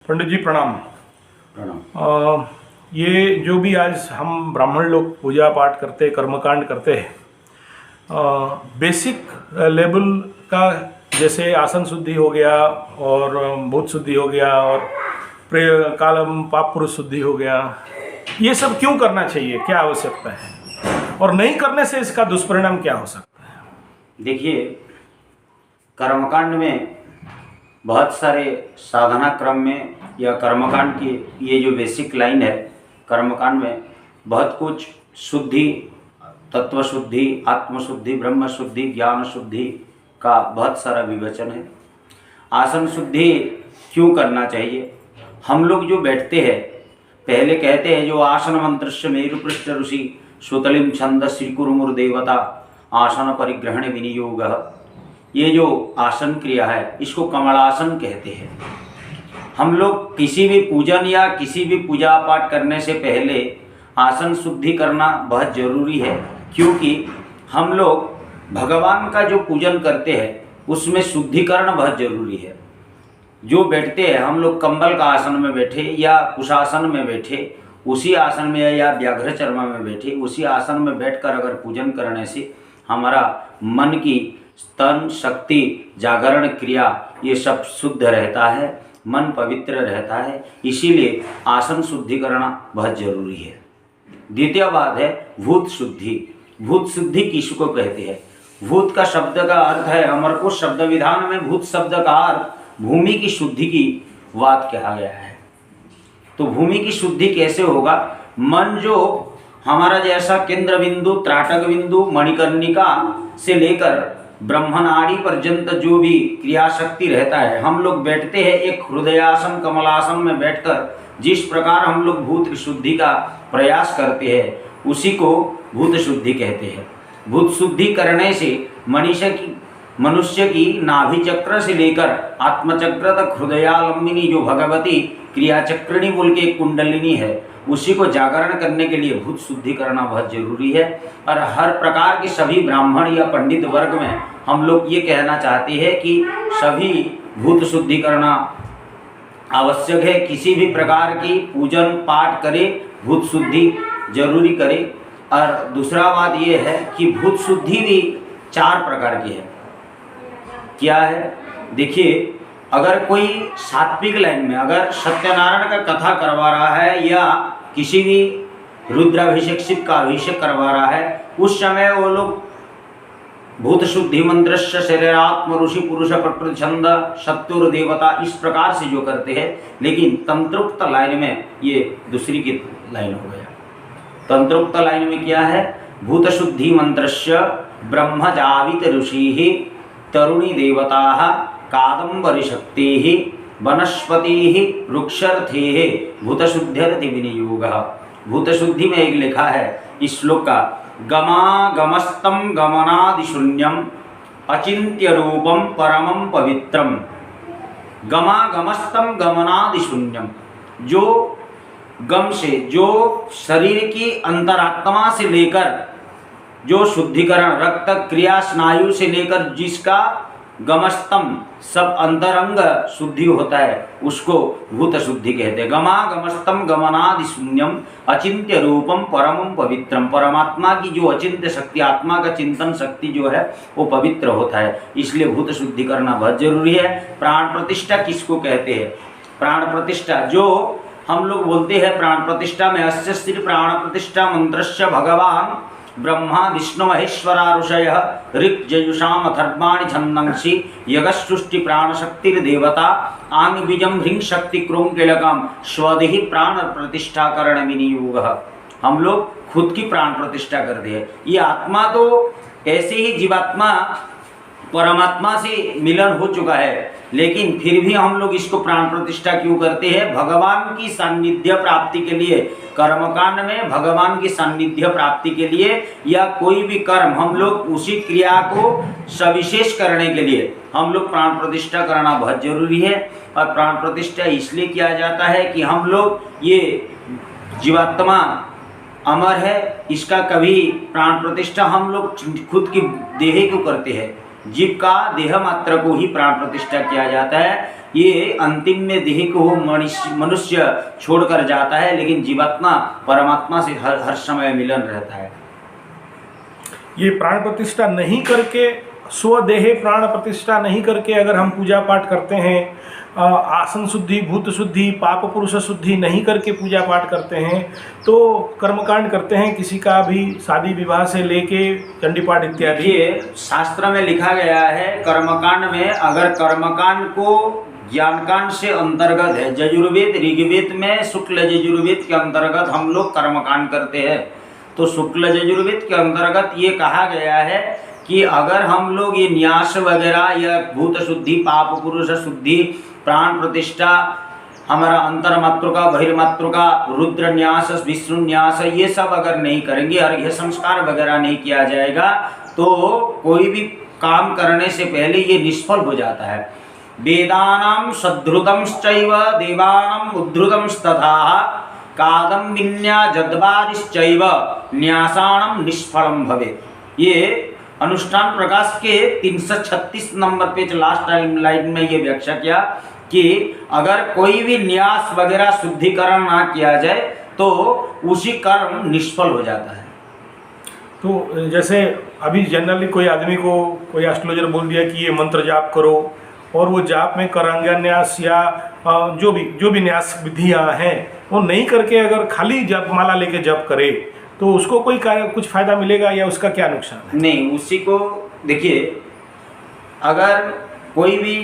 पंडित जी प्रणाम। प्रणाम। ये जो भी आज हम ब्राह्मण लोग पूजा पाठ करते कर्मकांड करते हैं, बेसिक लेवल का, जैसे आसन शुद्धि हो गया और भूत शुद्धि हो गया और कालम पाप पुरुष शुद्धि हो गया, ये सब क्यों करना चाहिए, क्या आवश्यकता है और नहीं करने से इसका दुष्परिणाम क्या हो सकता है? देखिए, कर्मकांड में बहुत सारे साधना क्रम में या कर्मकांड की ये जो बेसिक लाइन है, कर्मकांड में बहुत कुछ शुद्धि, तत्व शुद्धि, आत्मशुद्धि, ब्रह्म शुद्धि, ज्ञान शुद्धि का बहुत सारा विवेचन है। आसन शुद्धि क्यों करना चाहिए? हम लोग जो बैठते हैं, पहले कहते हैं जो आसन मंत्रस्य मेरुपृष्ठ ऋषि सुतलिम छंद श्रीकुरुमुर देवता आसन परिग्रहण विनियोग। ये जो आसन क्रिया है इसको कमलासन कहते हैं। हम लोग किसी भी पूजन या किसी भी पूजा पाठ करने से पहले आसन शुद्धि करना बहुत ज़रूरी है, क्योंकि हम लोग भगवान का जो पूजन करते हैं उसमें शुद्धिकरण बहुत ज़रूरी है। जो बैठते हैं, हम लोग कंबल का आसन में बैठे या कुशासन में बैठे, उसी आसन में या व्याघ्र चर्मा में बैठे, उसी आसन में बैठकर अगर पूजन करने से हमारा मन की तन शक्ति जागरण क्रिया ये सब शुद्ध रहता है, मन पवित्र रहता है। इसीलिए आसन शुद्धि करना बहुत जरूरी है। द्वितीय बात है भूत शुद्धि। भूत शुद्धि किसको कहते हैं? भूत का शब्द का अर्थ है, अमरकोश शब्द विधान में भूत शब्द का अर्थ भूमि की शुद्धि की बात कहा गया है। तो भूमि की शुद्धि कैसे होगा? मन जो हमारा जैसा केंद्र बिंदु, त्राटक बिंदु, मणिकर्णिका से लेकर ब्रह्मनाड़ी पर्यंत जो भी क्रिया शक्ति रहता है, हम लोग बैठते हैं एक हृदयासन कमलासन में बैठकर, जिस प्रकार हम लोग भूत शुद्धि का प्रयास करते हैं उसी को भूत शुद्धि कहते हैं। भूत शुद्धि करने से मनुष्य की नाभि चक्र से लेकर आत्मचक्र तक हृदयालंबिनी जो भगवती क्रियाचक्रिणी बोल के एक कुंडलिनी है, उसी को जागरण करने के लिए भूत शुद्धि करना बहुत जरूरी है। और हर प्रकार के सभी ब्राह्मण या पंडित वर्ग में हम लोग ये कहना चाहते हैं कि सभी भूत शुद्धि करना आवश्यक है। किसी भी प्रकार की पूजन पाठ करे, भूत शुद्धि जरूरी करे। और दूसरा बात ये है कि भूत शुद्धि भी 4 प्रकार की है। क्या है? देखिए, अगर कोई सात्विक लाइन में अगर सत्यनारायण का कथा करवा रहा है या किसी भी रुद्राभिषेक शिव का अभिषेक करवा रहा है, उस समय वो लोग भूत शुद्धि मंत्रस्य शरीरात्म ऋषि पुरुष प्रकृति शत्रुर देवता इस प्रकार से जो करते हैं। लेकिन तंत्रोक्त लाइन में ये दूसरी की लाइन हो गया। तंत्रोक्त लाइन में क्या है? भूत शुद्धि मंत्रस्य ब्रह्मजावित ऋषि तरुणी देवता कादंबरी शक्ति वनस्पति वृक्षर्थे भूतशुद्ध्यर्थ विनियोग। भूतशुद्धि में एक लिखा है इस श्लोक का, गमागमस्तम गमनादिशून्यम अचिंत्य रूपम परमं पवित्रम। गमागमस्तम गमनादिशून्यम, जो गम से, जो शरीर की अंतरात्मा से लेकर जो शुद्धिकरण रक्त क्रिया स्नायु से लेकर जिसका गमस्तम सब अंतरंग शुद्धि होता है उसको भूत शुद्धि कहते हैं। गमागमस्तम गमनादि शून्यम अचिंत्य रूपम परमं पवित्रम। परमात्मा की जो अचिंत्य शक्ति, आत्मा का चिंतन शक्ति जो है वो पवित्र होता है, इसलिए भूत शुद्धि करना बहुत जरूरी है। प्राण प्रतिष्ठा किसको कहते हैं? प्राण प्रतिष्ठा जो हम लोग बोलते हैं, प्राण प्रतिष्ठा में अस्य श्री प्राण प्रतिष्ठा मंत्रस्य भगवान ब्रह्मा विष्णु महेश्वरा ऋषय ऋक् जयुषाम अथर्वाणि छंदंसि यगसृष्टि प्राणशक्तिर्देवता आंग बीजम ह्रीं शक्ति क्रों किलकम स्वदेहि प्राण प्रतिष्ठा करण विनियोग। हम लोग खुद की प्राण प्रतिष्ठा करते हैं। ये आत्मा तो ऐसे ही जीवात्मा परमात्मा से मिलन हो चुका है, लेकिन फिर भी हम लोग इसको प्राण प्रतिष्ठा क्यों करते हैं? भगवान की सान्निध्य प्राप्ति के लिए। कर्मकांड में भगवान की सान्निध्य प्राप्ति के लिए या कोई भी कर्म हम लोग उसी क्रिया को सविशेष करने के लिए हम लोग प्राण प्रतिष्ठा करना बहुत जरूरी है। और प्राण प्रतिष्ठा इसलिए किया जाता है कि हम लोग ये जीवात्मा अमर है, इसका कभी प्राण प्रतिष्ठा हम लोग खुद की देह को करते हैं। जीव का देह मात्र को ही प्राण प्रतिष्ठा किया जाता है। ये अंतिम में देह को मनुष्य छोड़कर जाता है, लेकिन जीवात्मा परमात्मा से हर समय मिलन रहता है। ये प्राण प्रतिष्ठा नहीं करके, स्वदेह प्राण प्रतिष्ठा नहीं करके अगर हम पूजा पाठ करते हैं, आसन शुद्धि, भूत शुद्धि, पाप पुरुष शुद्धि नहीं करके पूजा पाठ करते हैं, तो कर्मकांड करते हैं, किसी का भी शादी विवाह से लेके चंडी पाठ इत्यादि। ये शास्त्र में लिखा गया है, कर्मकांड में अगर कर्मकांड को ज्ञानकांड से अंतर्गत है, यजुर्वेद ऋग्वेद में शुक्ल यजुर्वेद के अंतर्गत हम लोग कर्मकांड करते हैं, तो शुक्ल यजुर्वेद के अंतर्गत ये कहा गया है कि अगर हम लोग ये न्यास वगैरह या भूत शुद्धि, पाप पुरुष शुद्धि, प्राण प्रतिष्ठा, हमारा अंतर्मातृका, बहिर्मातृका, रुद्र न्यास, विष्णु न्यास, ये सब अगर नहीं करेंगे, अर्घ्य संस्कार वगैरह नहीं किया जाएगा, तो कोई भी काम करने से पहले ये निष्फल हो जाता है। वेदानां सद्धृतंश्चैव देवानां उद्धृतंस्तथा कादम्बिन्या जद्वादिश्चैव न्यासानां निष्फलं भवेत्। ये अनुष्ठान प्रकाश के 336 नंबर पेज लास्ट लाइन में ये व्याख्या किया कि अगर कोई भी न्यास वगैरह शुद्धिकरण ना किया जाए तो उसी कर्म निष्फल हो जाता है। तो जैसे अभी जनरली कोई आदमी को कोई एस्ट्रोलॉजर बोल दिया कि ये मंत्र जाप करो, और वो जाप में करांगान्यास या जो भी न्यास विधियाँ हैं वो नहीं करके अगर खाली जप माला लेके जप करे, तो उसको कोई कुछ फायदा मिलेगा या उसका क्या नुकसान है? नहीं, उसी को देखिए, अगर कोई भी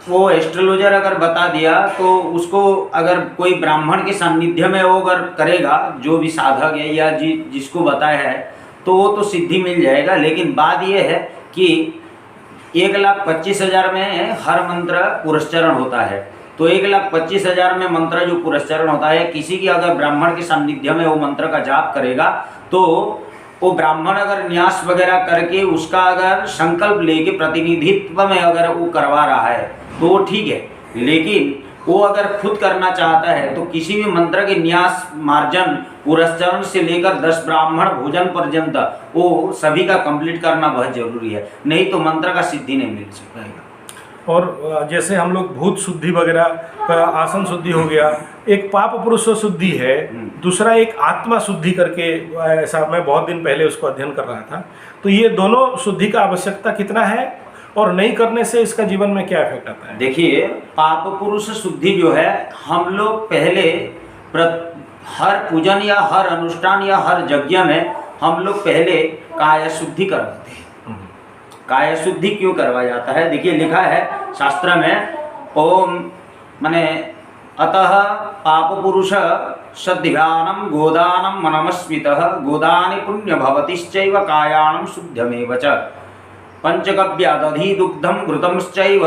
वो एस्ट्रोलॉजर अगर बता दिया तो उसको अगर कोई ब्राह्मण के सानिध्य में वो अगर करेगा, जो भी साधक है या जिसको बताया है, तो वो तो सिद्धि मिल जाएगा। लेकिन बात ये है कि 1,25,000 में हर मंत्र पुरस्चरण होता है, तो 1,25,000 में मंत्र जो पुरस्चरण होता है, किसी की अगर ब्राह्मण के सानिध्य में वो मंत्र का जाप करेगा, तो वो ब्राह्मण अगर न्यास वगैरह करके उसका अगर संकल्प लेके प्रतिनिधित्व में अगर वो करवा रहा है तो वो ठीक है। लेकिन वो अगर खुद करना चाहता है तो किसी भी मंत्र के न्यास, मार्जन, पुरस्चरण से लेकर 10 ब्राह्मण भोजन पर्यंत वो सभी का कंप्लीट करना बहुत जरूरी है, नहीं तो मंत्र का सिद्धि नहीं मिल सकता है। और जैसे हम लोग भूत शुद्धि वगैरह, आसन शुद्धि हो गया, एक पाप पुरुष शुद्धि है, दूसरा एक आत्मा शुद्धि करके, ऐसा मैं बहुत दिन पहले उसको अध्ययन कर रहा था। तो ये दोनों शुद्धि का आवश्यकता कितना है और नहीं करने से इसका जीवन में क्या इफेक्ट आता है? देखिए, पाप पुरुष शुद्धि जो है, हम लोग पहले हर पूजन या हर अनुष्ठान या हर यज्ञ में हम लोग पहले काया शुद्धि करवाते हैं। काया शुद्धि क्यों करवाया जाता है? देखिए, लिखा है शास्त्र में, ओम माने अतः पाप पुरुष सद्ध्यानम गोदानम मनमस्मितः गोदानि पुण्य भवतिश्चैव कायानं शुद्धमेव च पंचगव्या दधि दुग्धम घृतमश्चैव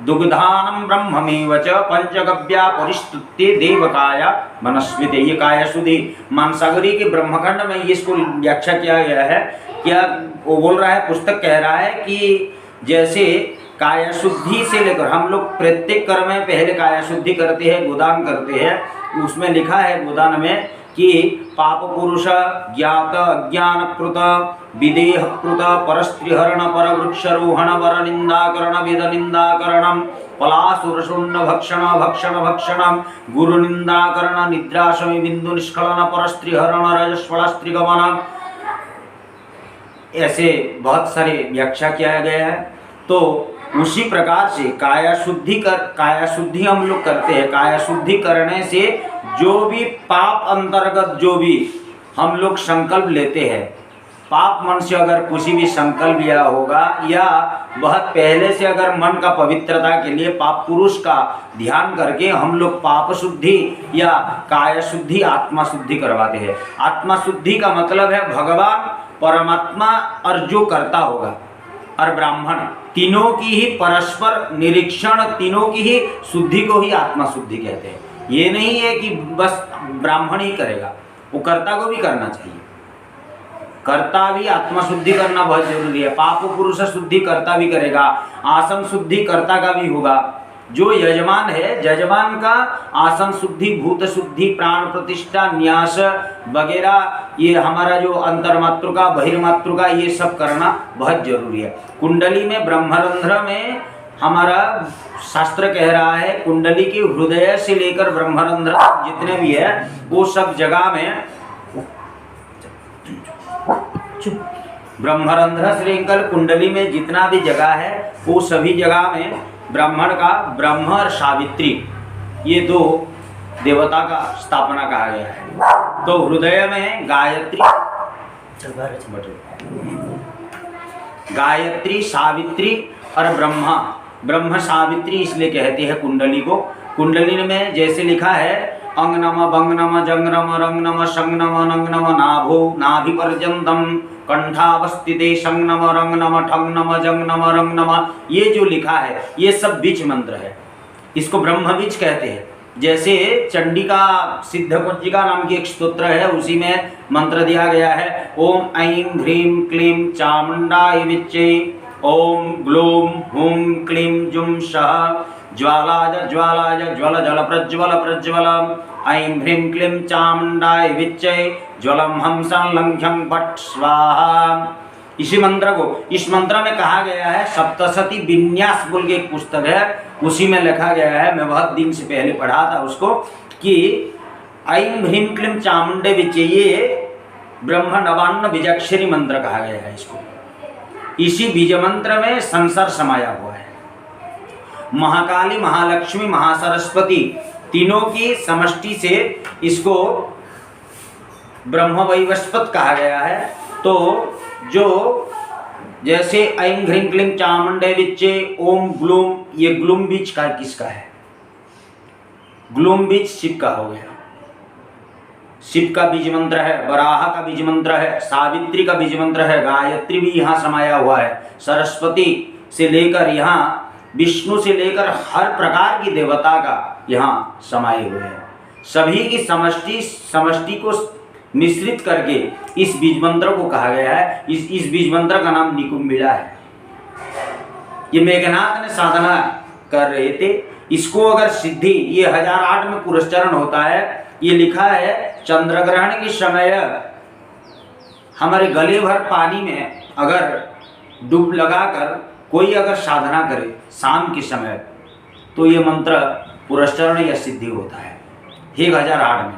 दुग्धानं ब्रह्ममेव च पंचगव्या परिस्तुत्य देवकाया मनस्विते। ये काया शुद्धि मानसागरी के ब्रह्मखंड में ये इसको व्याख्या किया गया है। क्या वो बोल रहा है, पुस्तक कह रहा है कि जैसे काया शुद्धि से लेकर हम लोग प्रत्येक कर्म में पहले काया शुद्धि करते हैं, गोदान करते हैं। उसमें लिखा है गोदान में कि पाप पुरुष ज्ञात अज्ञानकृत विदेहकृत परस्त्रीहरण पर वृक्षारोहण वर निंदाकरण वेद निंदाकरण पलासुरशूर्ण भक्षण भक्षण भक्षण गुरु निंदाकरण निद्राशमी बिंदु निष्कलन परस्त्रीहरण रजस्वलास्त्रीगमन, ऐसे बहुत सारे व्याख्या किया गया है। तो उसी प्रकार से काया शुद्धि हम लोग करते हैं। काया शुद्धि करने से जो भी पाप अंतर्गत जो भी हम लोग संकल्प लेते हैं, पाप मन से अगर कुछ भी संकल्प लिया होगा या बहुत पहले से अगर मन का पवित्रता के लिए पाप पुरुष का ध्यान करके हम लोग पाप शुद्धि या काया शुद्धि, आत्मा शुद्धि करवाते हैं। आत्मा शुद्धि का मतलब है भगवान, परमात्मा और जो करता होगा और ब्राह्मण, तीनों की ही परस्पर निरीक्षण, तीनों की ही शुद्धि को ही आत्मा शुद्धि कहते हैं। ये नहीं है कि बस ब्राह्मण ही करेगा, वो कर्ता को भी करना चाहिए। कर्ता भी आत्मा शुद्धि करना बहुत जरूरी है। पाप पुरुष शुद्धि कर्ता भी करेगा, आसन शुद्धि कर्ता का भी होगा, जो यजमान है, यजमान का आसन शुद्धि, भूत शुद्धि, प्राण प्रतिष्ठा, न्यास वगैरह, ये हमारा जो अंतर्मातृका बहिर्मातृका ये सब करना बहुत जरूरी है। कुंडली में ब्रह्मरंध्र में हमारा शास्त्र कह रहा है कुंडली की हृदय से लेकर ब्रह्मरंध्र तक जितने भी है वो सब जगह में ब्रह्मरंध्र से लेकर कुंडली में जितना भी जगह है वो सभी जगह में ब्राह्मण का ब्रह्म और सावित्री ये दो देवता का स्थापना कहा गया है। तो हृदय में गायत्री सावित्री और ब्रह्मा, ब्रह्म सावित्री इसलिए कहते हैं कुंडली को। कुंडली में जैसे लिखा है अंग नम बंग नम जंग नम रंग नम संग नम नंग नम नाभो नाभि पर्यंतम कंठावस्थिते संग नम रंग नम ठंग नम जंग नम रंग नम, ये जो लिखा है ये सब बीज मंत्र है, इसको ब्रह्म बीज कहते हैं। जैसे चंडिका सिद्धकुंजिका नाम की एक स्तोत्र है उसी में मंत्र दिया गया है ओम ऐं ह्रीं क्लीं चामुंडाय विच्चे ओम ग्लूम हुम क्लीं जुम सह ज्वालाय ज्वालाय ज्वल जल प्रज्वल प्रज्वल ऐं ह्रीं क्लीं चामुंडाय विच्चे ज्वलम हम संलंघ्यं पट स्वाहा। इसी मंत्र को इस मंत्र में कहा गया है सप्तशती विन्यास बोल के एक पुस्तक है उसी में लिखा गया है, मैं बहुत दिन से पहले पढ़ा था उसको, कि ऐं ह्रीं क्लीं चामुंडे विच्चे ये ब्रह्म नवान्न बीजाक्षरी मंत्र कहा गया है इसको। इसी बीज मंत्र में संसार समाया हुआ है। महाकाली, महालक्ष्मी, महासरस्वती तीनों की समष्टि से इसको ब्रह्म वैवस्वत कहा गया है। तो जो जैसे ऐं ह्रीं क्लीं चामुंडे विच्चे ओम ग्लूम, ये ग्लूम बीज का किसका है? ग्लूम बीज शिव का हो गया। शिव का बीज मंत्र है, वराह का बीज मंत्र है, सावित्री का बीज मंत्र है, गायत्री भी यहाँ समाया हुआ है, सरस्वती से लेकर यहाँ विष्णु से लेकर हर प्रकार की देवता का यहाँ समाये हुए हैं। सभी की समष्टि को मिश्रित करके इस बीज मंत्र को कहा गया है। इस बीज मंत्र का नाम निकुंबिड़ा है। ये मेघनाथ ने साधना कर रहे थे। इसको अगर सिद्धि, ये 1008 में पुरस्चरण होता है। ये लिखा है चंद्र ग्रहण के समय हमारे गले भर पानी में अगर डूब लगाकर कोई अगर साधना करे शाम के समय तो ये मंत्र पुरस्चरण या सिद्धि होता है 1008 में।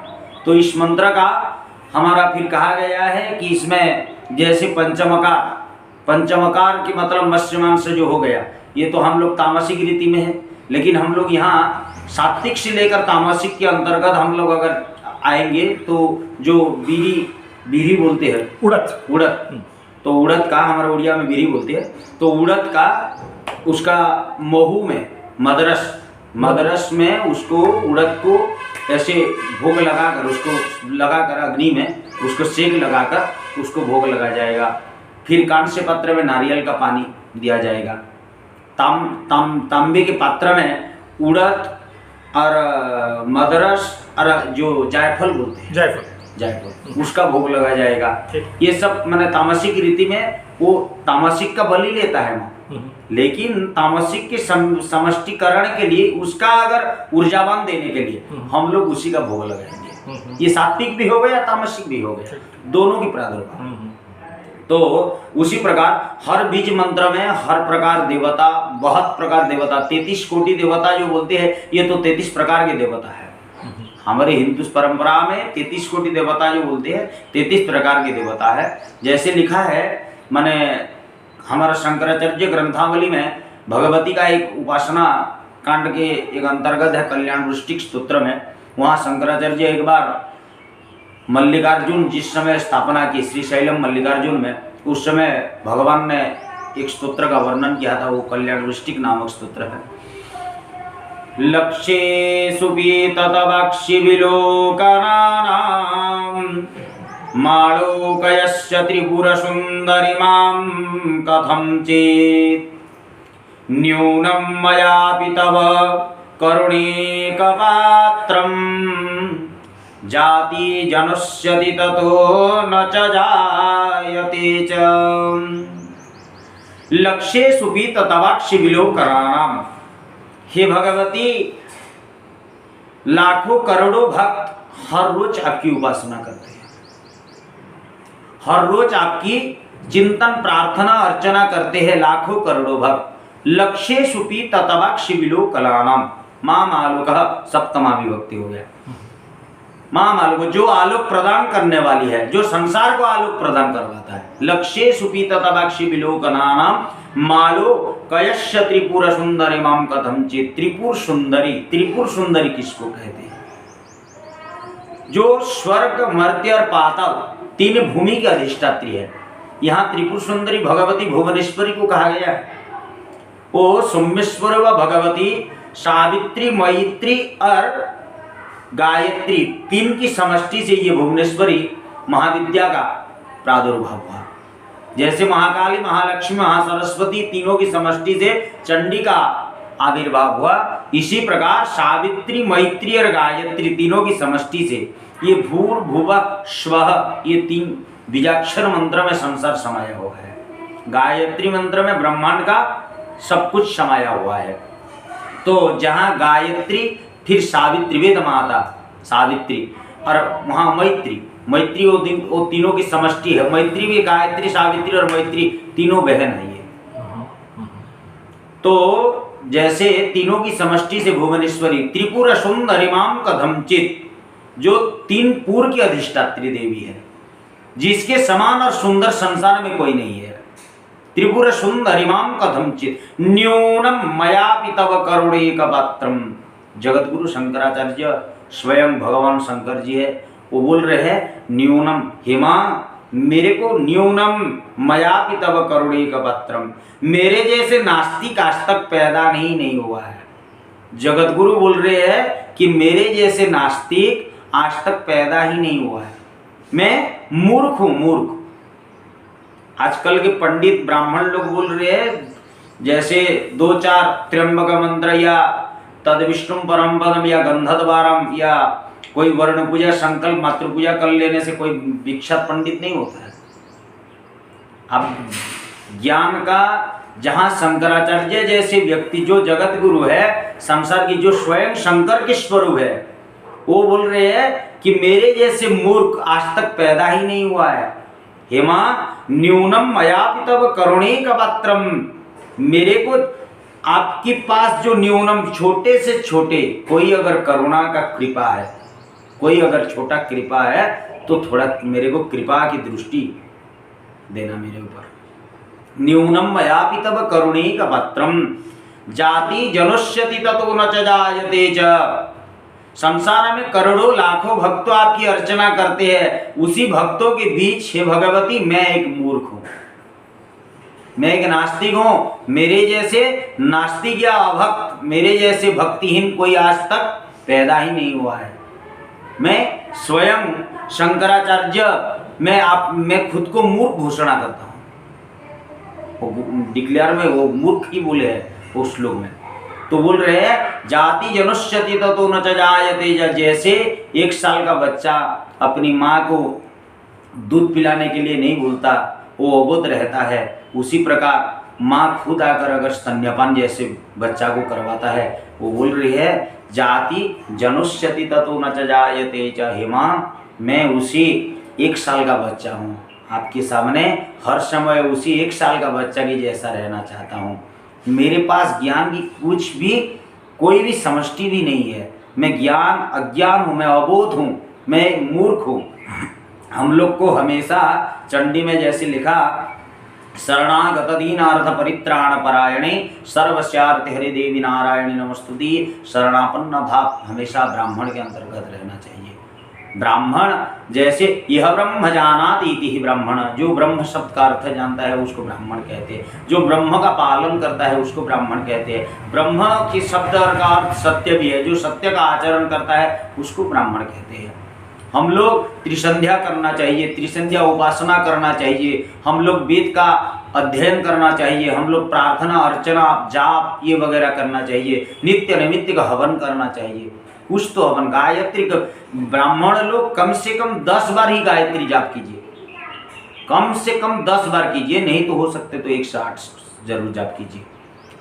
तो इस मंत्र का हमारा फिर कहा गया है कि इसमें जैसे पंचमकार की मतलब मत्स्य मांस जो हो गया, ये तो हम लोग तामसिक रीति में है, लेकिन हम लोग यहाँ सात्विक से लेकर तामसिक के अंतर्गत हम लोग अगर आएंगे तो जो बीरी बोलते हैं उड़द, तो उड़द का हमारे उड़िया में बीरी बोलते हैं, तो उड़द का उसका महू में मदरस में उसको उड़द को ऐसे भोग लगाकर उसको लगाकर अग्नि में उसको सेक लगाकर उसको भोग लगा जाएगा। फिर कांस्य पात्र में नारियल का पानी दिया जाएगा। तांबे के पात्र में उड़द और मदरस और जो जायफल बोलते हैं जायफल उसका भोग लगा जाएगा। ये सब मैंने तामसिक रीति में वो तामसिक का बलि लेता है माँ, लेकिन तामसिक के समष्टीकरण के लिए उसका अगर ऊर्जावान देने के लिए हम लोग उसी का भोग लगाएंगे। ये सात्विक भी हो गया तामसिक भी हो गया, दोनों की प्रादुर्भाव। तो उसी प्रकार हर बीज मंत्र में हर प्रकार देवता, बहुत प्रकार देवता, 33 कोटि देवता जो बोलते हैं ये तो 33 प्रकार के देवता है। हमारे हिंदू परंपरा में 33 कोटि देवता जो बोलते हैं 33 प्रकार के देवता है। जैसे लिखा है माने हमारा शंकराचार्य ग्रंथावली में भगवती का एक उपासना कांड के एक अंतर्गत है कल्याण वृष्टिक स्तोत्र में। वहाँ शंकराचार्य एक बार मल्लिकार्जुन जिस समय स्थापना की श्रीशैलम मल्लिकार्जुन में, उस समय भगवान ने एक स्तोत्र का वर्णन किया था, वो कल्याण वृष्टिक नामक स्तोत्र है। लक्ष्येषु पीततवक्षि विलोकनानां मालोकयस्य त्रिपुरसुन्दरीमां कथं चेत् न्यूनं मयापि तव करुणैकपात्रं जाति जनस्यति ततो न च जायते च। लक्ष्येषु पीततवक्षि विलोकनानां, हे भगवती, लाखों करोड़ों भक्त हर रोज आपकी उपासना करते हैं, हर रोज आपकी चिंतन प्रार्थना अर्चना करते हैं लाखों करोड़ों भक्त। लक्ष्य सुपी ततवाक्षि विलो कलानाम, मां आलोक सप्तमा विभक्ति हो गया। मां आलोक जो आलोक प्रदान करने वाली है, जो संसार को आलोक प्रदान करवाता है। लक्ष्य सुपी ततवाक्षि विलो कलानाम मालो कयश्य त्रिपुर सुंदरी माम कथम चेत। त्रिपुर सुंदरी, त्रिपुर सुंदरी किसको कहते हैं? जो स्वर्ग मर्त्य और पाताल तीन भूमि की अधिष्ठात्री है। यहाँ त्रिपुर सुंदरी भगवती भुवनेश्वरी को कहा गया है। वो सोमेश्वर व भगवती सावित्री, मैत्री और गायत्री तीन की समष्टि से ये भुवनेश्वरी महाविद्या का प्रादुर्भाव हुआ। जैसे महाकाली, महालक्ष्मी, महासरस्वती तीनों की समष्टि से चंडी का आविर्भाव हुआ, इसी प्रकार सावित्री, मैत्री और गायत्री तीनों की समष्टि से ये भूर्भुवः स्वः ये तीन बीजाक्षर मंत्र में संसार समाया हुआ है। गायत्री मंत्र में ब्रह्मांड का सब कुछ समाया हुआ है। तो जहाँ गायत्री, फिर सावित्री, वेद माता सावित्री, और वहाँ मैत्री, मैत्री वो तीनों की समष्टि है। मैत्री भी, गायत्री, सावित्री और मैत्री तीनों बहन है ये। तो जैसे तीनों की समष्टि से भुवनेश्वरी त्रिपुर सुंदरी माम कथमचित, जो तीन पूर की अधिष्ठात्री देवी है, जिसके समान और सुंदर संसार में कोई नहीं है। त्रिपुर सुंदरी माम कथमचित न्यूनम मयापि तव करुणैक पात्रम। जगतगुरु शंकराचार्य स्वयं भगवान शंकर जी है, वो बोल रहे हैं न्यूनम, हेमा मेरे को न्यूनम मयापि तव करुणैक पात्रम, मेरे जैसे नास्तिक आज तक पैदा नहीं हुआ है। जगतगुरु बोल रहे हैं कि मेरे जैसे नास्तिक आज तक पैदा ही नहीं हुआ है। मैं मूर्ख हूं, मूर्ख। आजकल के पंडित ब्राह्मण लोग बोल रहे हैं जैसे 2-4 त्र्यंबक मंत्र या तद विष्णु परम पदम या गंधद्वारम या कोई वर्ण पूजा, संकल्प मातृ पूजा कर लेने से कोई विख्यात पंडित नहीं होता है। अब ज्ञान का जहां शंकराचार्य जैसे व्यक्ति जो जगत गुरु है, संसार की जो स्वयं शंकर के स्वरूप है, वो बोल रहे हैं कि मेरे जैसे मूर्ख आज तक पैदा ही नहीं हुआ है। हेमा न्यूनम मयापि तव करुणैक पात्रम, मेरे को आपके पास जो न्यूनम छोटे से छोटे कोई अगर करुणा का कृपा है, कोई अगर छोटा कृपा है तो थोड़ा मेरे को कृपा की दृष्टि देना मेरे ऊपर। न्यूनम मयापि तव करुणैक पात्रम जाति जनुष्यति ततो न च जायते च। संसार में करोड़ों लाखों भक्त आपकी अर्चना करते हैं, उसी भक्तों के बीच हे भगवती मैं एक मूर्ख हूं, मैं एक नास्तिक हूं। मेरे जैसे नास्तिक या अभक्त, मेरे जैसे भक्तिहीन कोई आज तक पैदा ही नहीं हुआ है। मैं स्वयं शंकराचार्य, मैं खुद को मूर्ख घोषणा करता हूं। डिक्लेयर में वो मूर्ख ही बोले हैं उस श्लोक में। तो बोल रहे हैं जाति जनुष्यति ततो न च जायते च। जैसे 1 साल का बच्चा अपनी माँ को दूध पिलाने के लिए नहीं बोलता, वो अबोध रहता है, उसी प्रकार माँ खुद आकर अगर स्तन्यपान जैसे बच्चा को करवाता है, वो बोल रही है जाति जनुष्यति ततो न च जायते च। हे माँ मैं उसी 1 साल का बच्चा हूँ, आपके सामने हर समय उसी 1 साल का बच्चा की जैसा रहना चाहता हूँ। मेरे पास ज्ञान की कुछ भी कोई भी समष्टि भी नहीं है। मैं ज्ञान अज्ञान हूँ, मैं अबोध हूँ, मैं मूर्ख हूँ। हम लोग को हमेशा चंडी में जैसे लिखा शरणागत दीनार्थ परित्राण परायणे सर्वस्यार्थ हरि देवी नारायणी नमस्तुति। शरणापन्न भाव हमेशा ब्राह्मण के अंतर्गत रहना चाहिए। ब्राह्मण जैसे यह ब्रह्म जानाति इति ही ब्राह्मण, जो ब्रह्म शब्द का अर्थ जानता है उसको ब्राह्मण कहते हैं। जो ब्रह्म का पालन करता है उसको ब्राह्मण कहते हैं। ब्रह्म की शब्द का अर्थ सत्य भी है, जो सत्य का आचरण करता है उसको ब्राह्मण कहते हैं। हम लोग त्रिसंध्या करना चाहिए, त्रिसंध्या उपासना करना चाहिए, हम लोग वेद का अध्ययन करना चाहिए, हम लोग प्रार्थना अर्चना जाप ये वगैरह करना चाहिए, नित्य नैमित्य का हवन करना चाहिए। कुछ तो हवन गायत्री का ब्राह्मण लोग कम से कम 10 बार ही गायत्री जाप कीजिए, कम से कम 10 बार कीजिए, नहीं तो हो सकते तो 108 जरूर जाप कीजिए,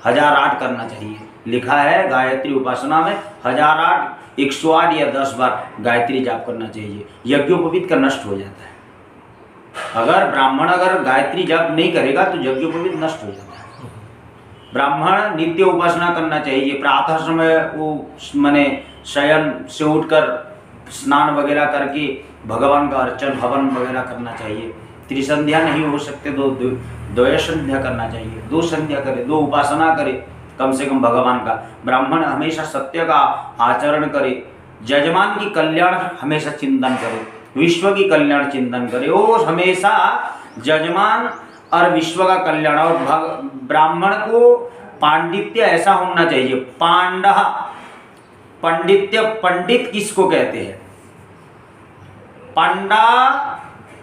1008 करना चाहिए। लिखा है गायत्री उपासना में 1008, 108 या 10 बार गायत्री जाप करना चाहिए, यज्ञोपवीत का नष्ट हो जाता है। अगर ब्राह्मण अगर गायत्री जाप नहीं करेगा तो यज्ञोपवीत नष्ट हो जाता है। ब्राह्मण नित्य उपासना करना चाहिए, प्रातः समय वो माने शयन से उठकर स्नान वगैरह करके भगवान का अर्चन हवन वगैरह करना चाहिए। त्रिसंध्या नहीं हो सकते तो द्वय संध्या करना चाहिए, 2 संध्या करे, 2 उपासना करे कम से कम भगवान का। ब्राह्मण हमेशा सत्य का आचरण करे, यजमान की कल्याण हमेशा चिंतन करे, विश्व की कल्याण चिंतन करे। वो हमेशा यजमान और विश्व का कल्याण, और ब्राह्मण को पांडित्य ऐसा होना चाहिए। पंडित्य, पंडित किसको कहते हैं? पांडा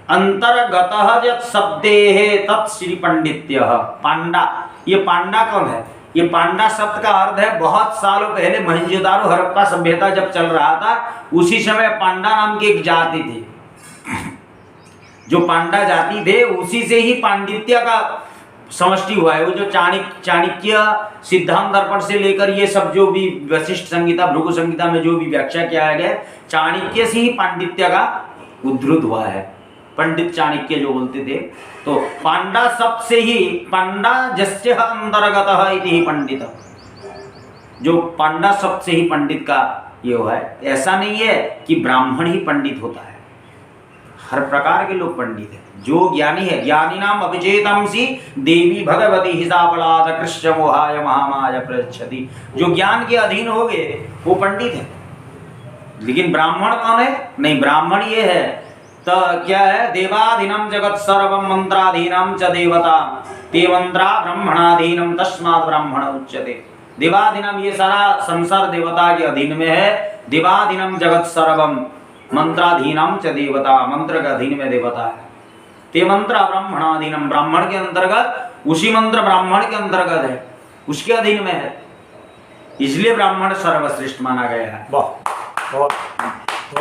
अंतर्गतः यत् शब्देः तत् श्री पंडित्य। पांडा, ये पांडा कौन है? ये पांडा शब्द का अर्थ है बहुत सालों पहले मोहनजोदारो हड़प्पा सभ्यता जब चल रहा था, उसी समय पांडा नाम की एक जाति थी। जो पांडा जाति थे उसी से ही पांडित्य का समष्टि हुआ है। वो जो चाणक्य सिद्धांत दर्पण से लेकर ये सब जो भी वशिष्ठ संहिता, भृगु संहिता में जो भी व्याख्या किया गया, चाणक्य से ही पांडित्य का उद्धृत हुआ है। पंडित चाणक्य जो बोलते थे, तो पांडा शब्द से ही पांडा जस्य अंतर्गतः इति ही पंडित, जो पांडा शब्द से ही पंडित का ये हुआ है। ऐसा नहीं है कि ब्राह्मण ही पंडित होता है, हर प्रकार के लोग पंडित हैं। जो ज्ञानी है, ज्ञानी नाम अभिचेतंसी देवी भगवती हिसाबलाद कृष्ण मोहाय महामाय प्रच्छति। जो ज्ञान के अधीन हो गए वो पंडित है। लेकिन ब्राह्मण कौन है? नहीं, ब्राह्मण ये है तो क्या है? देवाधीनम जगत सर्वम मंत्राधीनम च देवता ते मंत्रा ब्रह्मणाधीनम तस्मात् ब्राह्मण उच्यते। देवाधीनम, ये सारा संसार देवता के अधीन में है। देवाधीनम जगत सर्वम मंत्राधीनम च देवता, मंत्र के अधीन में देवता है। ते मंत्र ब्राह्मणाधीनम, ब्राह्मण के अंतर्गत, उसी मंत्र ब्राह्मण के अंतर्गत है, उसके अधीन में है, इसलिए ब्राह्मण सर्वश्रेष्ठ माना गया है।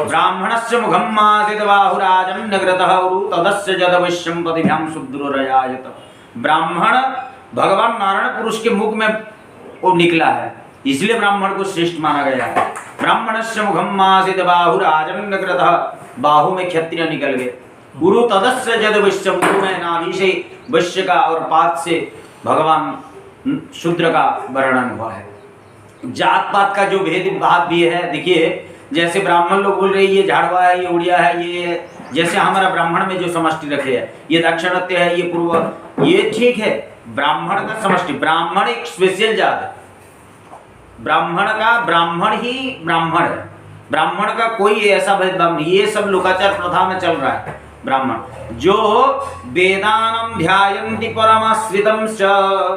ब्राह्मणस्य मुखम आसीत् बाहुराजन्यग्रतः तदस्य जदवश्यम पतिभ्याम सुदृढ़यायत। ब्राह्मण भगवान नारायण पुरुष के मुख में वो निकला है, इसलिए ब्राह्मण को श्रेष्ठ माना गया है। ब्राह्मणस्य मुखम आसीत् बाहुराजन्यग्रतः, बाहु में क्षत्रिय निकल गए। गुरु तदस्य जदवश्यम, गुरु में नाभि से वैश्य का और पाद से भगवान शूद्र का वर्णन हुआ है। जात पात का जो भेद भाव भी है, देखिए जैसे ब्राह्मण लोग बोल रहे हैं ये झाड़वा है, ये उड़िया है, ये जैसे हमारा ब्राह्मण में जो समष्टि रखे है, ये दक्षिणात्य है, ये पूर्व, ये ठीक है। ब्राह्मण का समष्टि, ब्राह्मण एक स्पेशल जात है। ब्राह्मण का ब्राह्मण ही ब्राह्मण है, ब्राह्मण का कोई ऐसा भेदभाव नहीं। ये सब लोकाचार प्रथा में चल रहा है। ब्राह्मण जो वेदानं ध्यायन्ति परमाश्रितं च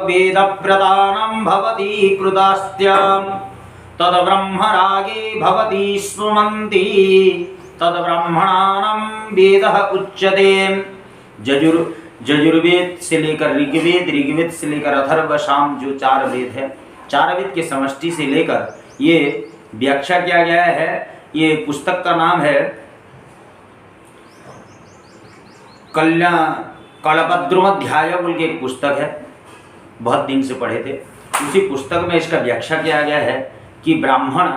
वेदव्रतानं भवति कृतास्त्यं तद ब्रह्मरागे भवति स्मरन्ति तद ब्राह्मणानां वेदः उच्यते। यजुर्वेद से लेकर ऋग्वेद, ऋग्वेद से लेकर अथर्व साम, जो 4 वेद है, 4 वेद के समष्टि से लेकर ये व्याख्या किया गया है। ये पुस्तक का नाम है कल्पद्रुमाध्याय बोल के एक पुस्तक है, बहुत दिन से पढ़े थे। उसी पुस्तक में इसका व्याख्या किया गया है कि ब्राह्मण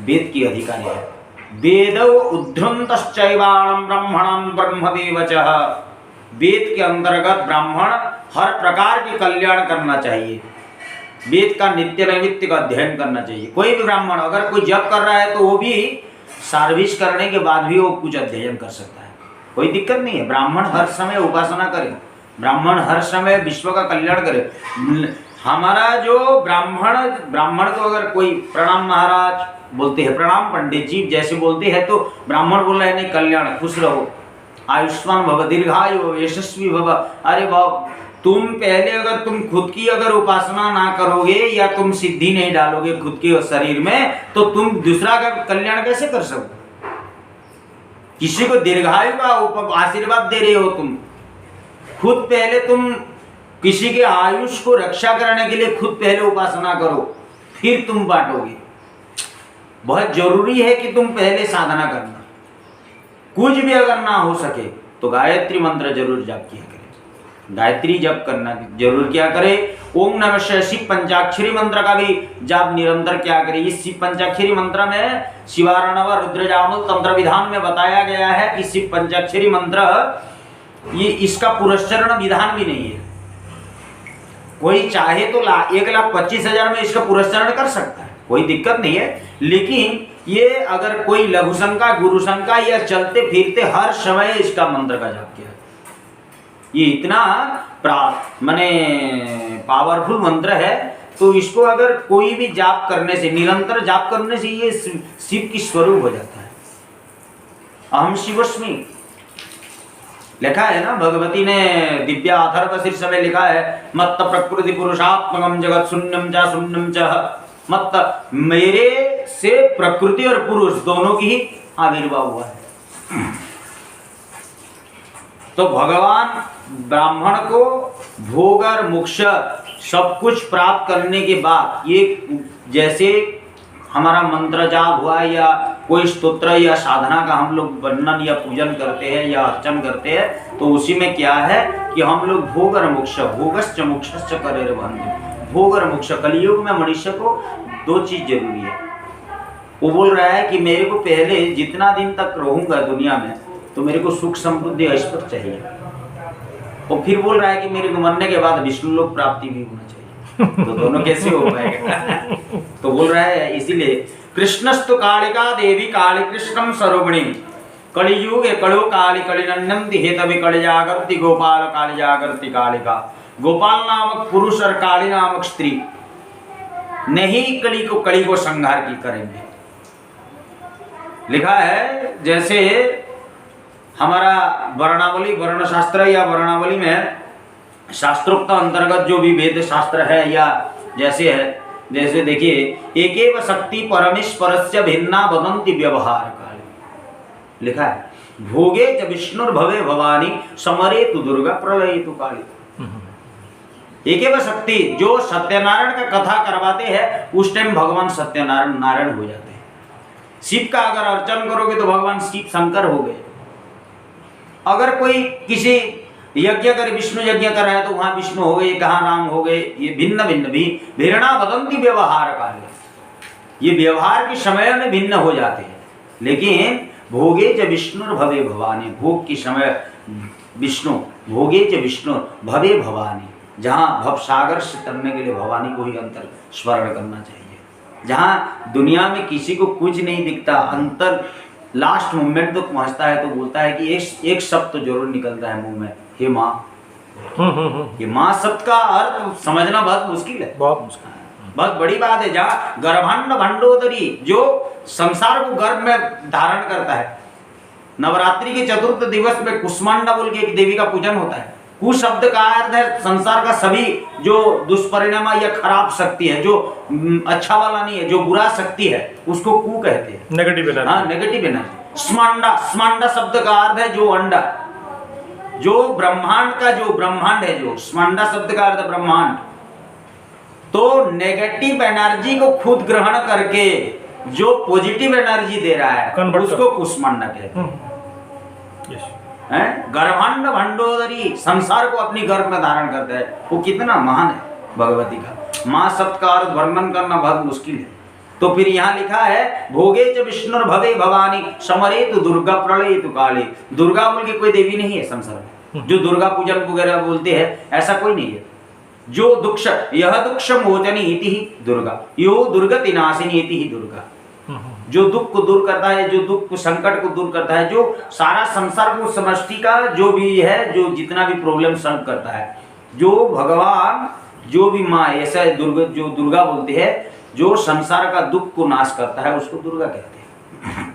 वेद की अधिकारी है। वेदौ उद्धृन्तश्चैवाणं ब्राह्मणं ब्रह्मदेवचः। वेद के अंतर्गत ब्राह्मण हर प्रकार की कल्याण करना चाहिए, वेद का नित्य नैमित्य का अध्ययन करना चाहिए। कोई भी ब्राह्मण अगर कोई जप कर रहा है तो वो भी सर्विस करने के बाद भी वो कुछ अध्ययन कर सकता है, कोई दिक्कत नहीं है। ब्राह्मण हर समय उपासना करे, ब्राह्मण हर समय विश्व का कल्याण करे। हमारा जो ब्राह्मण को अगर कोई प्रणाम महाराज बोलते हैं, प्रणाम पंडित जी जैसे बोलते हैं, तो ब्राह्मण बोल रहे हैं नहीं कल्याण, खुश रहो, आयुष्मान भव, दीर्घायु, यशस्वी भव। अरे बाप, तुम पहले अगर तुम खुद की अगर उपासना ना करोगे या तुम सिद्धि नहीं डालोगे खुद के शरीर में, तो तुम दूसरा का कल्याण कैसे कर सकोगे? किसी को दीर्घायु का आशीर्वाद दे रहे हो तुम, खुद पहले तुम किसी के आयुष को रक्षा करने के लिए खुद पहले उपासना करो, फिर तुम बांटोगे। बहुत जरूरी है कि तुम पहले साधना करना। कुछ भी अगर ना हो सके तो गायत्री मंत्र जरूर जाप किया करें। गायत्री जप करना जरूर क्या करे। ओम नमः शिवाय शिव पंचाक्षरी मंत्र का भी जप निरंतर क्या करे। इस शिव पंचाक्षरी मंत्र में शिवारणव रुद्रजामुल तंत्र विधान में बताया गया है कि शिव पंचाक्षरी मंत्र ये इसका पुरस्चरण विधान भी नहीं है। कोई चाहे तो 1,25,000 में इसका पुरस्चरण कर सकता है, कोई दिक्कत नहीं है। लेकिन ये अगर कोई लघु शंका गुरु शंका या चलते फिरते हर समय इसका मंत्र का जाप किया, ये इतना माने पावरफुल मंत्र है। तो इसको अगर कोई भी जाप करने से, निरंतर जाप करने से ये शिव की स्वरूप हो जाता है। अहम शिवस्मि लिखा है ना, भगवती ने दिव्या अथर्व शीर्ष में लिखा है, मत्त प्रकृति पुरुषात्मकम जगत शून्यम च शून्यम च। मत मेरे से प्रकृति और पुरुष दोनों की ही आविर्भाव हुआ है। तो भगवान ब्राह्मण को भोग और मोक्ष सब कुछ प्राप्त करने के बाद, ये जैसे हमारा मंत्र जाप हुआ या कोई स्तोत्र या साधना का हम लोग वर्णन या पूजन करते हैं या अर्चन करते हैं, तो उसी में क्या है कि हम लोग भोग और मोक्ष, भोगश्च मोक्षश्च करे बंधु। भोग और मोक्ष, कलियुग में मनुष्य को 2 चीज जरूरी है। वो बोल रहा है कि मेरे को पहले जितना दिन तक रहूंगा दुनिया में, तो मेरे को सुख समृद्धि ऐश्वर्य चाहिए। और फिर बोल रहा है कि मेरे को मरने के बाद विष्णु लोक प्राप्ति भी होना चाहिए। तो दोनों कैसे हो पाएगा? तो बोल रहा है इसीलिए कृष्णस्तु कालिका देवी काली कृष्णम स्वरूपिणी कलियुग कलो काली कलिनंदन हेतवि कलि जागृति गोपाल काली जागृति कालिका। गोपाल नामक पुरुष और काली नामक स्त्री नहीं कली को संहार की करेंगे। लिखा है जैसे हमारा वर्णावली, वर्ण शास्त्र या वर्णावली में शास्त्रोक्त अंतर्गत जो भी वेद शास्त्र है या जैसे है, जैसे देखिए एकेव शक्ति परमेश्वरस्य भिन्ना वदन्ति व्यवहार काले। लिखा है भोगे च विष्णुर्भवे भवानी समरे तु दुर्गा प्रलये तु काली। एकेव शक्ति, जो सत्यनारायण का कथा करवाते हैं उस टाइम भगवान सत्यनारायण हो जाते हैं। शिव का अगर अर्चन करोगे तो भगवान शिव शंकर हो गए। अगर कोई किसी यज्ञ कर विष्णु यज्ञ कर रहा है तो वहां विष्णु हो गए, कहाँ राम हो गए। ये भिन्न भिन्न भी भिन्ना वदंती व्यवहार काले, ये व्यवहार के समय में भिन्न हो जाते हैं। लेकिन भोगे च विष्णु भवे भवानी, भोग के समय विष्णु, भोगे च विष्णु भवे भवानी, जहाँ भव सागर से तरने के लिए भवानी को ही अंतर स्मरण करना चाहिए। जहाँ दुनिया में किसी को कुछ नहीं दिखता, अंतर लास्ट मोमेंट तो पहुँचता है तो बोलता है कि एक शब्द तो जरूर निकलता है मुंह में, हे माँ। ये माँ शब्द का अर्थ समझना बहुत मुश्किल है, बहुत मुश्किल, बहुत बड़ी बात है। जहाँ गर्भांड भंडोदरी, जो संसार को गर्भ में धारण करता है। नवरात्रि के चतुर्थ दिवस में कुष्मांडा बोल के एक देवी का पूजन होता है। कु शब्द का अर्थ है संसार का सभी जो दुष्परिणाम या खराब शक्ति है, जो अच्छा वाला नहीं है, जो बुरा शक्ति है, उसको कु कहते हैं, नेगेटिव एनर्जी। हाँ, नेगेटिव एनर्जी। स्मांडा, स्मांडा शब्द का अर्थ है जो अंडा, जो ब्रह्मांड का जो ब्रह्मांड है, जो स्मांडा शब्द का अर्थ है ब्रह्मांड। तो नेगेटिव एनर्जी को खुद ग्रहण करके जो पॉजिटिव एनर्जी दे रहा है उसको कुष्मांडा कहते हैं। गर्भांड भंडोदरी, संसार को अपनी गर्भ में धारण करता है। वो कितना महान है भगवती का। माँ शब्द का अर्थ वर्णन करना बहुत मुश्किल है। तो फिर यहाँ लिखा है भोगे च विष्णुर भवे भवानी समरे तु दुर्गा प्रलये तु काली। दुर्गा बोल के कोई देवी नहीं है संसार में, जो दुर्गा पूजन वगैरह बोलते हैं, ऐसा कोई नहीं है। जो दुक्ष, यह दुक्ष मोचनी इति ही दुर्गा, यो दुर्गति नाशिनी इति ही दुर्गा। जो दुख को दूर करता है, जो दुख को, संकट को दूर करता है, जो सारा संसार को समष्टि का जो भी है, जो जितना भी प्रॉब्लम सॉल्व करता है, जो भगवान, जो भी माँ, ऐसा जो दुर्गा बोलते हैं, जो संसार का दुख को नाश करता है उसको दुर्गा कहते हैं।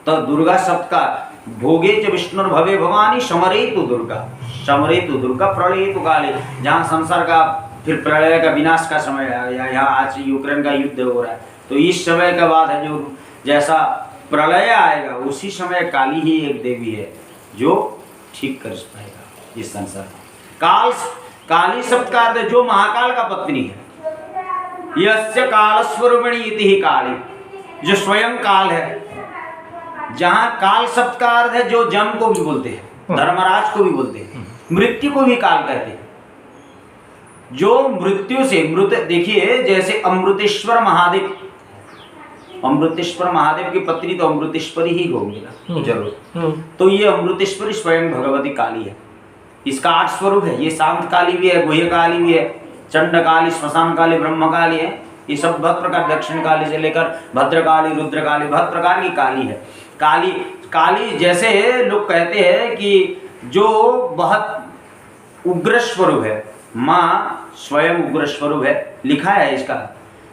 तो दुर्गा शब्द का भोगे च विष्णुर भवे भवानी समरे तु दुर्गा, समरे तु दुर्गा प्रलये तु काली। जहाँ संसार का फिर प्रलय का विनाश का समय है, या यहाँ आज यूक्रेन का युद्ध हो रहा है, तो इस समय के बाद है जो जैसा प्रलय आएगा उसी समय काली ही एक देवी है जो ठीक कर पाएगा इस संसार। काल, काली शब्द का अर्थ जो महाकाल का पत्नी है। यस्य काल स्वरूपिणी इति ही काली, जो स्वयं काल है। जहाँ काल शब्द का अर्थ है जो जम को भी बोलते हैं, धर्मराज को भी बोलते हैं, मृत्यु को भी काल कहते हैं। जो मृत्यु से मृत, देखिए जैसे अमृतेश्वर महादेव, अमृतेश्वर महादेव की पत्नी तो अमृतेश्वरी ही होगी ना जरूर। तो ये अमृतेश्वरी स्वयं भगवती काली है। इसका 8 स्वरूप है। ये शांत काली भी है, गुह्य काली भी है, चंड काली, श्मशान काली, ब्रह्म काली है। ये सब बहुत प्रकार, दक्षिण काली से लेकर भद्रकाली, रुद्रकाली, बहुत प्रकार की काली है। काली काली जैसे लोग कहते हैं कि जो बहुत उग्र स्वरूप है, माँ स्वयं उग्र स्वरूप है। लिखा है इसका,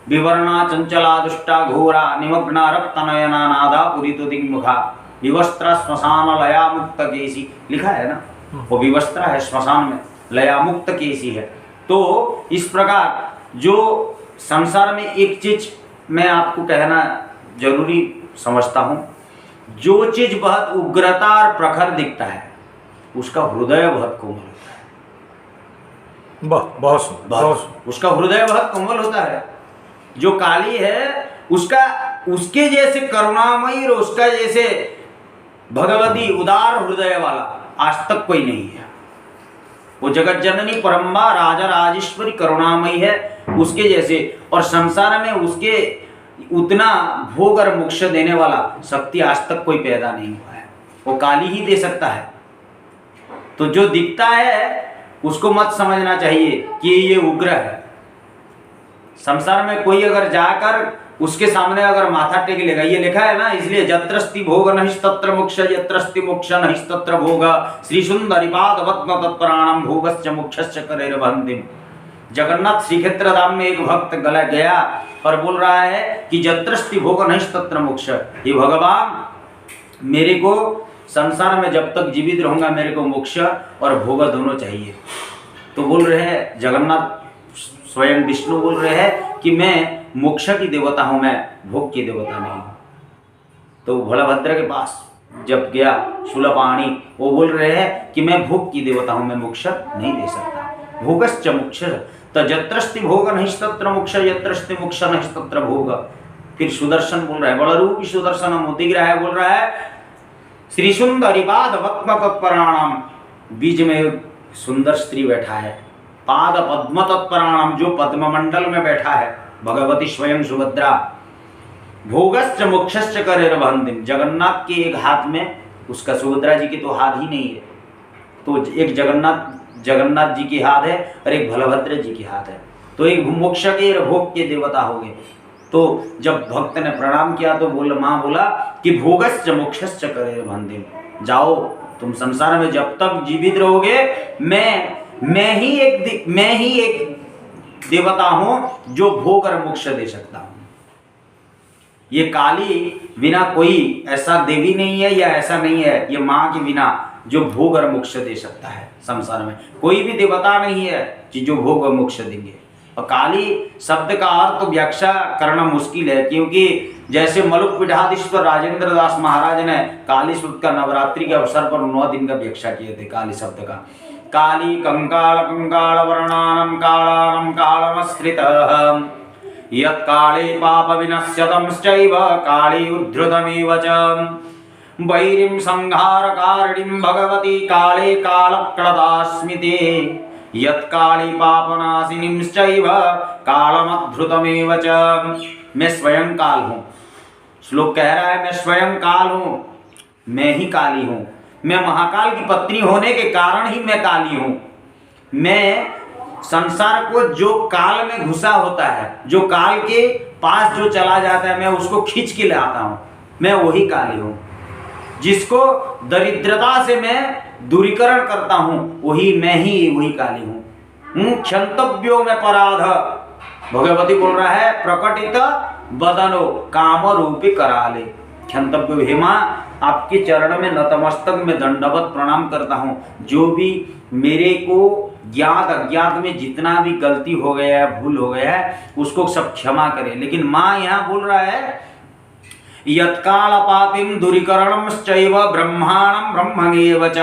विवर्णा चंचला दुष्टा घोरा निमग्ना रक्तनयना नादा पुरितो दिग्मुखा विवस्त्रा श्मशान लया मुक्त केसी। लिखा है ना, वो विवस्त्रा है, श्मशान में लया मुक्त केसी है। तो इस प्रकार जो संसार में एक चीज मैं आपको कहना जरूरी समझता हूँ, जो चीज बहुत उग्रता और प्रखर दिखता है उसका हृदय बहुत कोमल होता है। बहुत उसका हृदय बहुत कोमल होता है। जो काली है उसके जैसे करुणामयी और उसका जैसे भगवती उदार हृदय वाला आज तक कोई नहीं है। वो जगत जननी परम्बा राजा राजेश्वरी करुणामयी है उसके जैसे, और संसार में उसके उतना भोग और मोक्ष देने वाला शक्ति आज तक कोई पैदा नहीं हुआ है। वो काली ही दे सकता है। तो जो दिखता है उसको मत समझना चाहिए कि ये उग्र है। संसार में कोई अगर जाकर उसके सामने अगर माथा टेक लेगा, ये लिखा है ना, इसलिए जत्रस्ति भोग नहिस्तत्र मोक्ष, यत्रस्ति मोक्ष नहिस्तत्र भोग, श्री सुंदरी पाद पद्म तत्पराणम भोगश्च मोक्षश्च करैर्बन्धिम। जगन्नाथ श्री क्षेत्र धाम में एक भक्त गला गया और बोल रहा है कि जत्रस्ति भोग नहिस्तत्र मोक्ष, ये भगवान मेरे को संसार में जब तक जीवित रहूंगा मेरे को मोक्ष और भोग दोनों चाहिए। तो बोल रहे हैं जगन्नाथ, स्वयं विष्णु बोल रहे हैं कि मैं मोक्ष की देवता हूं, मैं भोग की देवता नहीं हूं। तो भोलाभद्र के पास जब गया शूलपाणी, वो बोल रहे हैं कि मैं भोग की देवता हूं, मैं मोक्ष नहीं दे सकता। भोगश्च मोक्ष, तो जत्रस्ति भोग नहिस्तत्र मोक्ष, यत्रस्ति मोक्ष नहिस्तत्र भोग। फिर सुदर्शन बोल रहा है, बड़ा रूप सुदर्शन मोती गिरा है, बोल रहा है श्री सुंदरी पाद पद्म तत्पराणम। बीच में एक सुंदर स्त्री बैठा है, पाद पद्म तत्पराणम, जो पद्म मंडल में बैठा है भगवती स्वयं सुभद्रा। भोगश्च मोक्षश्च करैर्बन्धिम, जगन्नाथ के एक हाथ में, उसका सुभद्रा जी के तो हाथ ही नहीं है, तो एक जगन्नाथ जी की हाथ है और एक बलभद्र जी की हाथ है। तो एक मोक्ष के और भोग के देवता हो गए। तो जब भक्त ने प्रणाम किया तो माँ बोला कि भोगश्च मोक्षश्च करैर्बन्धिम, जाओ तुम संसार में जब तक जीवित रहोगे मैं ही एक देवता हूं जो भोग और मोक्ष दे सकता हूं। ये काली बिना कोई ऐसा देवी नहीं है या ऐसा नहीं है, ये माँ के बिना जो भोग और मोक्ष दे सकता है। संसार में कोई भी देवता नहीं है कि जो भोग और मोक्ष देंगे। और काली शब्द का अर्थ तो व्याख्या करना मुश्किल है, क्योंकि जैसे मलुक पीठाधीश्वर राजेंद्र दास महाराज ने काली शब्द का नवरात्रि के अवसर पर 9 दिन का व्याख्या किए थे काली शब्द का। काली कंकाल वर्णानम कालानम कालमस्त्रितः यत्काले पाप विनश्यतंश्चैव काली उद्धृतमेव च वैरिं संहारकारिणीं भगवती काले कालक्लदास्मिते यत्काली पापनाशिनींश्चैव कालमद्धृतमेव च। मैं स्वयं काल हूँ। श्लोक कह रहा है मैं स्वयं काल हूँ, मैं ही काली हूँ। मैं महाकाल की पत्नी होने के कारण ही मैं काली हूँ। मैं संसार को जो काल में घुसा होता है, जो काल के पास जो चला जाता है, मैं उसको खींच के लाता हूँ, मैं वही काली हूँ। जिसको दरिद्रता से मैं दूरीकरण करता हूँ वही काली हूँ। क्षंतव्यो में पराध, भगवती बोल रहा है प्रकटित बदनो काम रूपी कराले। क्षंतव्यो, हे माँ आपके चरण में नतमस्तक में दंडवत प्रणाम करता हूँ। जो भी मेरे को ज्ञात अज्ञात में जितना भी गलती हो गया है, भूल हो गया है, उसको सब क्षमा करे। लेकिन माँ यहाँ बोल रहा है यत्काल पापिम दूरीकरणमश्चैव ब्रह्माणं ब्रह्मणेव च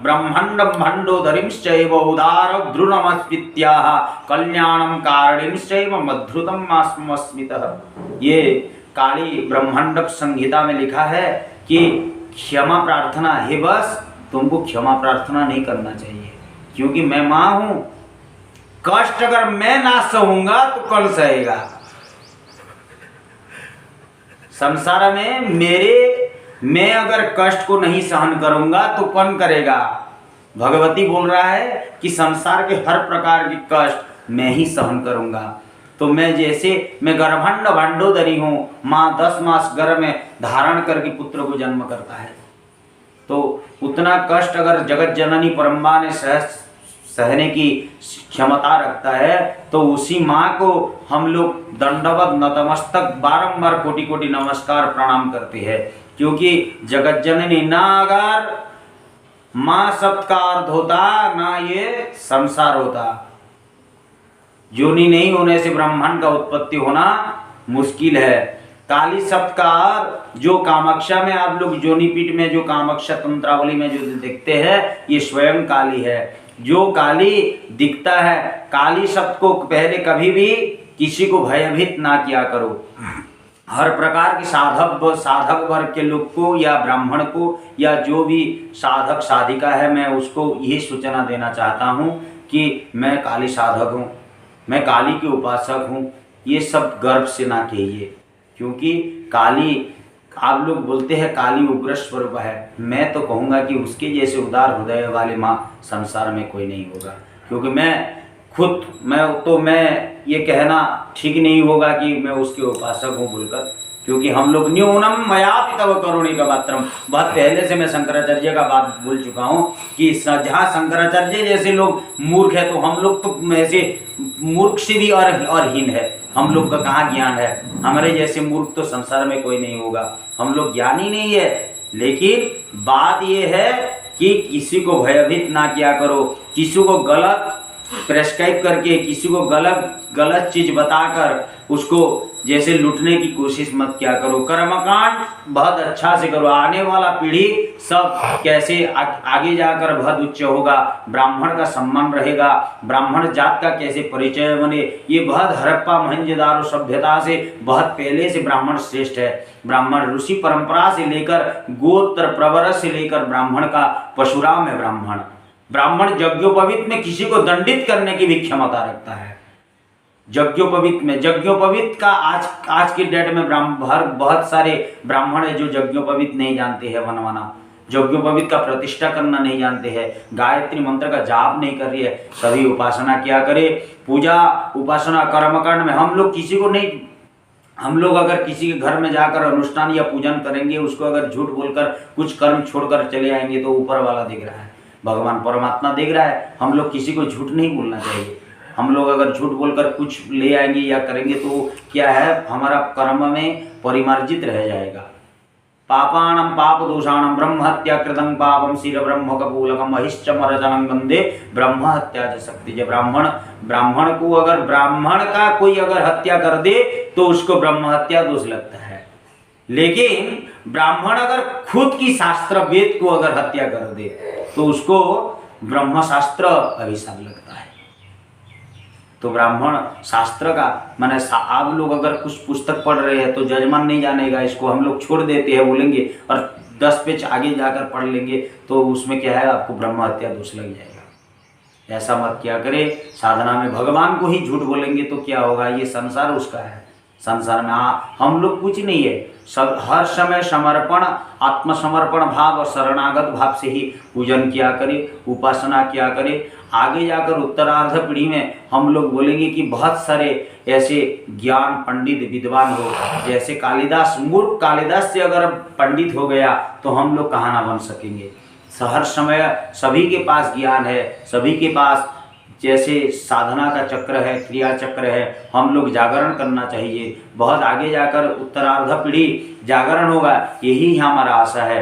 ब्रह्मण्डं भण्डोदरींश्चैव उदारद्रुनमस्मित्याह कल्याणं कारणींश्चैव मद्धृतं मास्मस्मितः। ये काली ब्रह्मांड संहिता में लिखा है कि क्षमा प्रार्थना है, बस तुमको क्षमा प्रार्थना नहीं करना चाहिए। क्योंकि मैं माँ हूं। कष्ट अगर मैं ना सहूंगा तो कौन सहेगा? संसार में मैं अगर कष्ट को नहीं सहन करूंगा तो कौन करेगा? भगवती बोल रहा है कि संसार के हर प्रकार की कष्ट मैं ही सहन करूंगा। तो मैं गर्भांड भांडोदरी हूं, माँ 10 मास गर्भ में धारण करके पुत्र को जन्म करता है। तो उतना कष्ट अगर जगत जननी परम्बा ने सहने की क्षमता रखता है तो उसी माँ को हम लोग दंडवत नतमस्तक बारंबार कोटि कोटि नमस्कार प्रणाम करते हैं। क्योंकि जगत जननी ना अगर माँ शब्द का अर्थ होता ना ये संसार होता। योनि नहीं होने से ब्रह्मांड का उत्पत्ति होना मुश्किल है। काली शब्द का अर्थ जो कामाक्षा में आप लोग योनिपीठ में जो कामाक्षा तंत्रावली में जो देखते हैं ये स्वयं काली है। जो काली दिखता है, काली शब्द को पहले कभी भी किसी को भयभीत ना किया करो। हर प्रकार के साधक वर्ग के लोग को या ब्राह्मण को या जो भी साधक साधिका है, मैं उसको यही सूचना देना चाहता हूँ कि मैं काली साधक हूँ, मैं काली के उपासक हूँ। ये सब गर्व से ना कहिए, क्योंकि काली आप लोग बोलते हैं काली उग्र स्वरूप है। मैं तो कहूँगा कि उसके जैसे उदार हृदय वाले माँ संसार में कोई नहीं होगा। क्योंकि मैं ये कहना ठीक नहीं होगा कि मैं उसके उपासक हूँ बोलकर, क्योंकि हम लोग न्यूनम मयापि तव करुणिका पात्रम, बहुत पहले से मैं शंकराचार्य का बात बोल चुका हूँ कि जहाँ शंकराचार्य जैसे लोग मूर्ख है तो हम लोग तो ऐसे मूर्ख से भी और हीन है। हम लोग का कहाँ ज्ञान है? हमारे जैसे मूर्ख तो संसार में कोई नहीं होगा। हम लोग ज्ञानी नहीं है। लेकिन बात ये है कि किसी को भयभीत ना किया करो, किसी को गलत प्रेस्क्राइब करके, किसी को गलत चीज बताकर उसको जैसे लूटने की कोशिश मत किया करो। कर्मकांड बहुत अच्छा से करो। आने वाला पीढ़ी सब कैसे आगे जाकर बहुत उच्च होगा, ब्राह्मण का सम्मान रहेगा, ब्राह्मण जात का कैसे परिचय बने। ये बहुत हड़प्पा मोहनजोदड़ो सभ्यता से बहुत पहले से ब्राह्मण श्रेष्ठ है। ब्राह्मण ऋषि परंपरा से लेकर गोत्र प्रवर से लेकर ब्राह्मण का परशुराम है। ब्राह्मण यज्ञोपवीत में किसी को दंडित करने की भी क्षमता रखता है। यज्ञोपवीत का आज की डेट में बहुत सारे ब्राह्मण है जो यज्ञोपवीत नहीं जानते हैं बनवाना, यज्ञोपवीत का प्रतिष्ठा करना नहीं जानते हैं, गायत्री मंत्र का जाप नहीं कर रही है। सभी उपासना किया करे। पूजा उपासना कर्मकांड में हम लोग अगर किसी के घर में जाकर अनुष्ठान या पूजन करेंगे, उसको अगर झूठ बोलकर कुछ कर्म छोड़कर चले आएंगे तो ऊपर वाला देख रहा है, भगवान परमात्मा देख रहा है। हम लोग किसी को झूठ नहीं बोलना चाहिए। हम लोग अगर झूठ बोलकर कुछ ले आएंगे या करेंगे तो क्या है, हमारा कर्म में परिमार्जित रह जाएगा। पापाणम पाप दोषाणम ब्रह्म हत्या कृतं पापम शिर ब्रह्म कपूलकम महिश्च मरजनं वंदे ब्रह्म हत्या च शक्ति। ब्राह्मण को अगर ब्राह्मण का कोई अगर हत्या कर दे तो उसको ब्रह्म हत्या दोष लगता है। लेकिन ब्राह्मण अगर खुद की शास्त्र वेद को अगर हत्या कर दे तो उसको ब्रह्म शास्त्र अभिशाप लगता है। तो ब्राह्मण शास्त्र का माने आप लोग अगर कुछ पुस्तक पढ़ रहे हैं तो जजमान नहीं जानेगा, इसको हम लोग छोड़ देते हैं बोलेंगे और 10 पेज आगे जाकर पढ़ लेंगे तो उसमें क्या है, आपको ब्रह्म हत्या दोष लग जाएगा। ऐसा मत किया करे। साधना में भगवान को ही झूठ बोलेंगे तो क्या होगा? ये संसार उसका है। संसार में हम लोग कुछ नहीं है। सब हर समय समर्पण, आत्मसमर्पण भाव और शरणागत भाव से ही पूजन किया करे, उपासना किया करे। आगे जाकर उत्तरार्ध पीढ़ी में हम लोग बोलेंगे कि बहुत सारे ऐसे ज्ञान पंडित विद्वान हो, जैसे कालिदास। मूर्ख कालिदास से अगर पंडित हो गया तो हम लोग कहाँ ना बन सकेंगे। हर समय सभी के पास ज्ञान है, सभी के पास जैसे साधना का चक्र है, क्रिया चक्र है। हम लोग जागरण करना चाहिए। बहुत आगे जाकर उत्तरार्ध पीढ़ी जागरण होगा, यही हमारा आशा है।